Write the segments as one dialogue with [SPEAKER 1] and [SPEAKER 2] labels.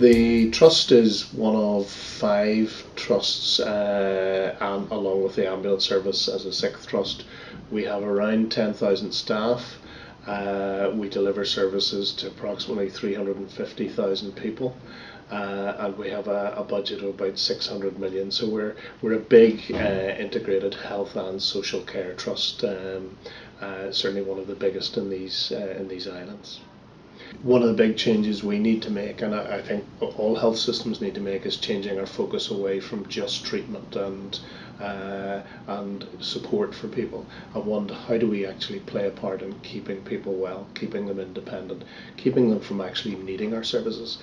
[SPEAKER 1] The Trust is one of 5 trusts, and along with the ambulance service as a 6th trust. We have around 10,000 staff. We deliver services to approximately 350,000 people. And we have a budget of about 600 million. So we're a big integrated health and social care trust, certainly one of the biggest in these islands. One of the big changes we need to make, and I think all health systems need to make, is changing our focus away from just treatment and support for people. And how do we actually play a part in keeping people well, keeping them independent, keeping them from actually needing our services.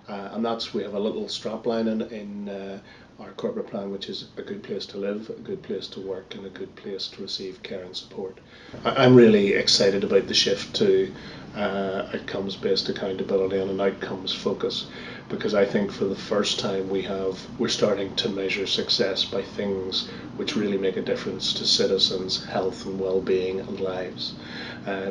[SPEAKER 1] And we have a little strapline in our corporate plan, which is a good place to live, a good place to work, and a good place to receive care and support. I'm really excited about the shift to outcomes-based accountability and an outcomes focus, because I think for the first time we're starting to measure success by things which really make a difference to citizens' health and well-being and lives.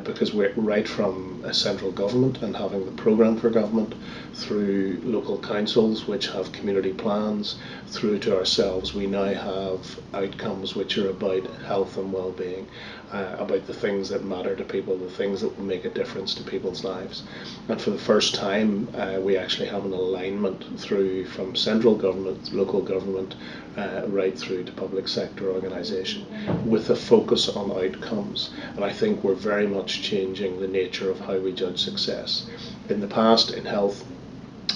[SPEAKER 1] Because we're right from a central government and having the programme for government, through local councils which have community plans, through to ourselves, we now have outcomes which are about health and well-being, about the things that matter to people, the things that will make a difference to people's lives. And for the first time, we actually have an alignment through from central government, local government, right through to public sector organisation, with a focus on outcomes. And I think we're very much changing the nature of how we judge success. In the past, in health,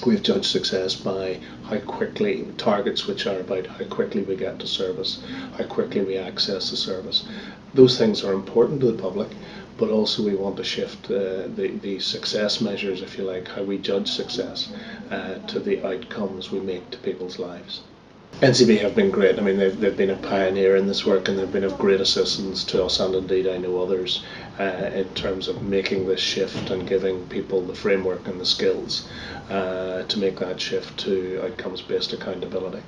[SPEAKER 1] we've judged success by how quickly, targets which are about how quickly we get to service, how quickly we access the service. Those things are important to the public, but also we want to shift the success measures, if you like, how we judge success, to the outcomes we make to people's lives. NCB have been great. I mean, they've been a pioneer in this work, and they've been of great assistance to us, and indeed I know others, in terms of making this shift and giving people the framework and the skills to make that shift to outcomes-based accountability.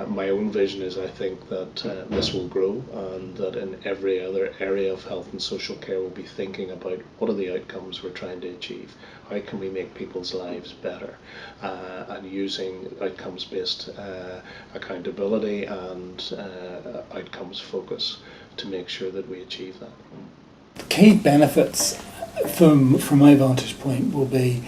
[SPEAKER 1] My own vision is, I think that this will grow, and that in every other area of health and social care we'll be thinking about what are the outcomes we're trying to achieve, how can we make people's lives better, and using outcomes-based accountability and outcomes focus to make sure that we achieve that.
[SPEAKER 2] The key benefits from my vantage point will be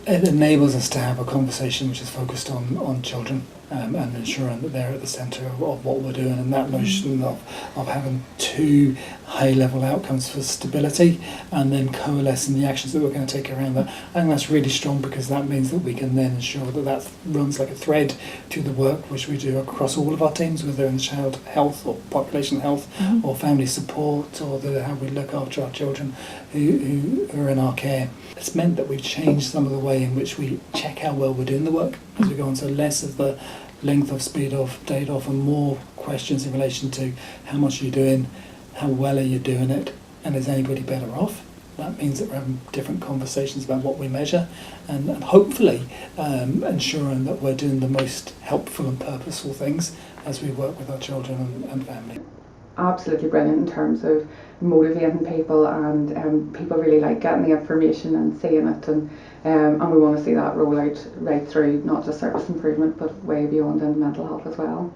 [SPEAKER 2] it enables us to have a conversation which is focused on children, and ensuring that they're at the centre of what we're doing, and that notion of having 2 high-level outcomes for stability and then coalescing the actions that we're going to take around that. I think that's really strong, because that means that we can then ensure that runs like a thread to the work which we do across all of our teams, whether in child health or population health, or family support, or how we look after our children who are in our care. It's meant that we've changed some of the way in which we check how well we're doing the work as we go on, so less of the length of, speed of, date off, and more questions in relation to how much are you doing, how well are you doing it, and is anybody better off? That means that we're having different conversations about what we measure, and hopefully ensuring that we're doing the most helpful and purposeful things as we work with our children and family.
[SPEAKER 3] Absolutely brilliant in terms of motivating people, and people really like getting the information and seeing it, and we want to see that roll out right through, not just service improvement but way beyond into mental health as well.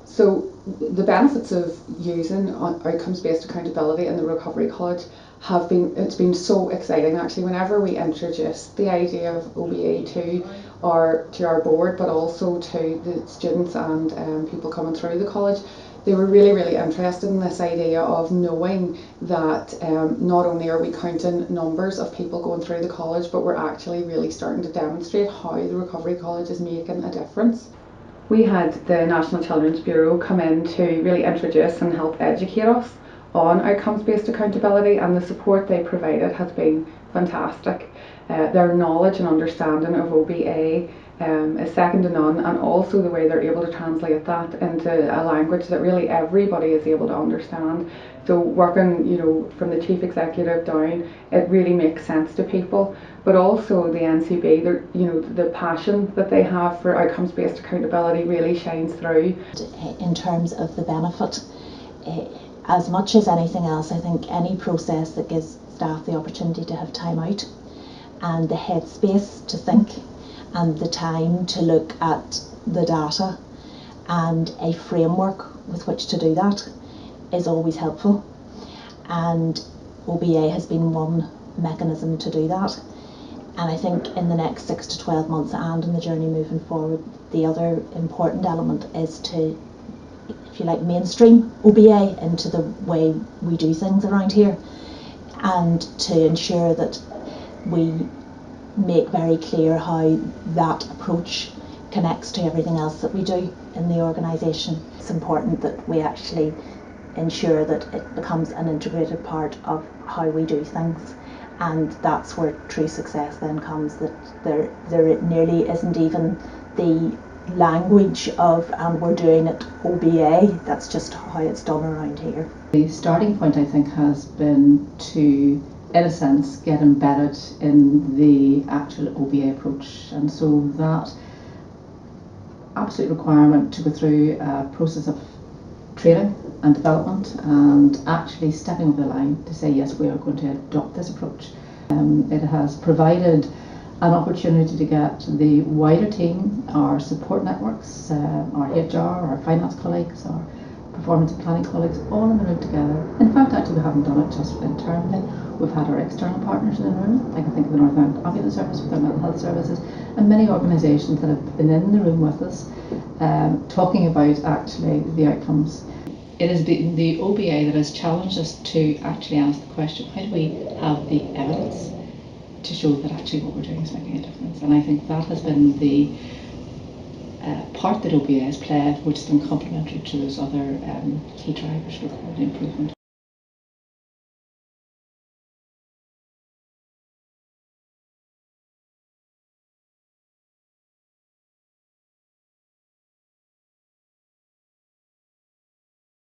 [SPEAKER 3] So the benefits of using outcomes-based accountability in the Recovery College it's been so exciting actually. Whenever we introduced the idea of OBA to our board, but also to the students and people coming through the college, they were really, really interested in this idea of knowing that not only are we counting numbers of people going through the college, but we're actually really starting to demonstrate how the Recovery College is making a difference. We had the National Children's Bureau come in to really introduce and help educate us on outcomes-based accountability, and the support they provided has been fantastic. Their knowledge and understanding of OBA is second to none, and also the way they're able to translate that into a language that really everybody is able to understand. So working, from the chief executive down, it really makes sense to people. But also the NCB, the passion that they have for outcomes-based accountability really shines through.
[SPEAKER 4] In terms of the benefit, as much as anything else, I think any process that gives staff the opportunity to have time out and the headspace to think and the time to look at the data and a framework with which to do that is always helpful, and OBA has been one mechanism to do that. And I think in the next 6 to 12 months and in the journey moving forward, the other important element is to, if you like, mainstream OBA into the way we do things around here, and to ensure that we make very clear how that approach connects to everything else that we do in the organisation. It's important that we actually ensure that it becomes an integrated part of how we do things, and that's where true success then comes, that there nearly isn't even the language of and we're doing it OBA, that's just how it's done around here.
[SPEAKER 5] The starting point, I think, has been to, in a sense, get embedded in the actual OBA approach, and so that absolute requirement to go through a process of training and development and actually stepping over the line to say yes, we are going to adopt this approach. It has provided an opportunity to get the wider team, our support networks, our HR, our finance colleagues, our performance and planning colleagues, all in the room together. In fact, actually we haven't done it just internally. We've had our external partners in the room. I can think of the Northern Ambulance Service with our mental health services, and many organisations that have been in the room with us talking about actually the outcomes. It has been the OBA that has challenged us to actually ask the question, how do we have the evidence to show that actually what we're doing is making a difference? And I think that has been the part that OBA has played, which has been complementary to those other key drivers for quality improvement.